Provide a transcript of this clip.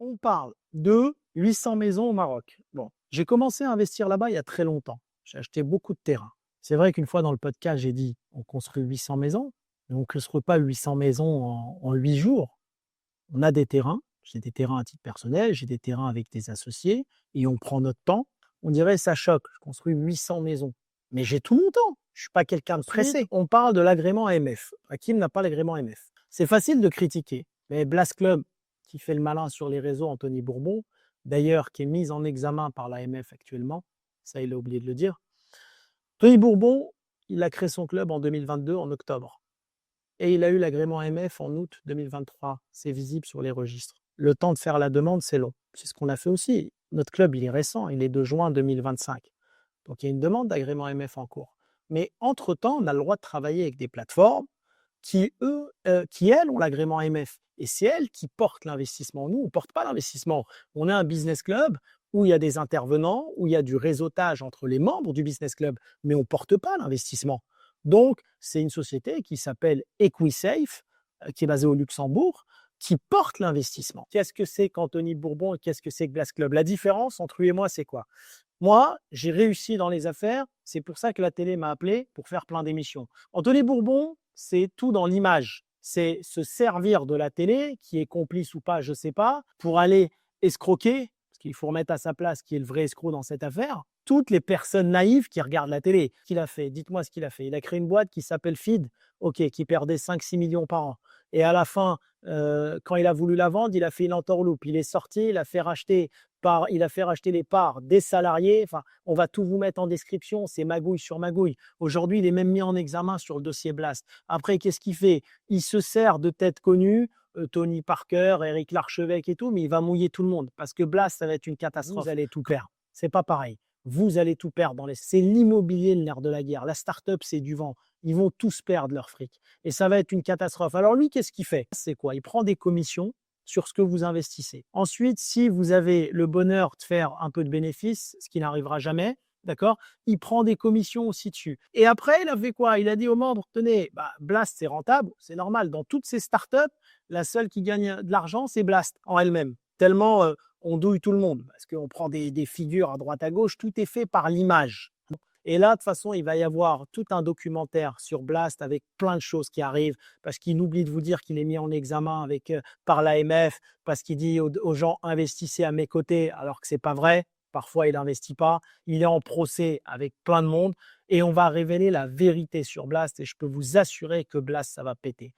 On parle de 800 maisons au Maroc. Bon, j'ai commencé à investir là-bas il y a très longtemps. J'ai acheté beaucoup de terrain. C'est vrai qu'une fois dans le podcast, j'ai dit on construit 800 maisons, mais on ne construit pas 800 maisons en 8 jours. On a des terrains, j'ai des terrains à titre personnel, j'ai des terrains avec des associés, et on prend notre temps. On dirait ça choque, je construis 800 maisons. Mais j'ai tout mon temps, je ne suis pas quelqu'un de pressé. On parle de l'agrément AMF. Hakim n'a pas l'agrément AMF. C'est facile de critiquer, mais Blast Club, qui fait le malin sur les réseaux, Anthony Bourbon, d'ailleurs qui est mis en examen par l'AMF actuellement, ça il a oublié de le dire. Tony Bourbon, il a créé son club en 2022, en octobre. Et il a eu l'agrément AMF en août 2023. C'est visible sur les registres. Le temps de faire la demande, c'est long. C'est ce qu'on a fait aussi. Notre club, il est récent, il est de juin 2025. Donc il y a une demande d'agrément AMF en cours. Mais entre-temps, on a le droit de travailler avec des plateformes qui elles, ont l'agrément AMF. Et c'est elles qui portent l'investissement. Nous, on ne porte pas l'investissement. On est un business club où il y a des intervenants, où il y a du réseautage entre les membres du business club, mais on ne porte pas l'investissement. Donc, c'est une société qui s'appelle EquiSafe, qui est basée au Luxembourg, qui porte l'investissement. Qu'est-ce que c'est qu'Anthony Bourbon et qu'est-ce que c'est que Blast Club? La différence entre lui et moi, c'est quoi? Moi, j'ai réussi dans les affaires, c'est pour ça que la télé m'a appelé pour faire plein d'émissions. Anthony Bourbon, c'est tout dans l'image. C'est se servir de la télé, qui est complice ou pas, je ne sais pas, pour aller escroquer, parce qu'il faut remettre à sa place qui est le vrai escroc dans cette affaire, toutes les personnes naïves qui regardent la télé. Qu'il a fait, dites-moi ce qu'il a fait. Il a créé une boîte qui s'appelle Feed, ok, qui perdait 5-6 millions par an. Et à la fin, quand il a voulu la vendre, il a fait une entourloupe. Il est sorti, il a fait racheter les parts des salariés. Enfin, on va tout vous mettre en description, c'est magouille sur magouille. Aujourd'hui, il est même mis en examen sur le dossier Blast. Après, qu'est-ce qu'il fait? Il se sert de têtes connues, Tony Parker, Eric Larchevêque et tout, mais il va mouiller tout le monde parce que Blast, ça va être une catastrophe. Vous allez tout perdre. C'est pas pareil. Vous allez tout perdre. C'est l'immobilier le nerf de la guerre. La start-up, c'est du vent. Ils vont tous perdre leur fric. Et ça va être une catastrophe. Alors lui, qu'est-ce qu'il fait? C'est quoi? Il prend des commissions sur ce que vous investissez. Ensuite, si vous avez le bonheur de faire un peu de bénéfices, ce qui n'arrivera jamais, d'accord, il prend des commissions aussi dessus. Et après, il a fait quoi? Il a dit aux membres, tenez, Blast, c'est rentable, c'est normal. Dans toutes ces startups, la seule qui gagne de l'argent, c'est Blast en elle-même. Tellement on douille tout le monde, parce qu'on prend des figures à droite à gauche, tout est fait par l'image. Et là, de toute façon, il va y avoir tout un documentaire sur Blast avec plein de choses qui arrivent, parce qu'il oublie de vous dire qu'il est mis en examen par l'AMF, parce qu'il dit aux gens investissez à mes côtés, alors que c'est pas vrai. Parfois, il n'investit pas. Il est en procès avec plein de monde et on va révéler la vérité sur Blast et je peux vous assurer que Blast, ça va péter.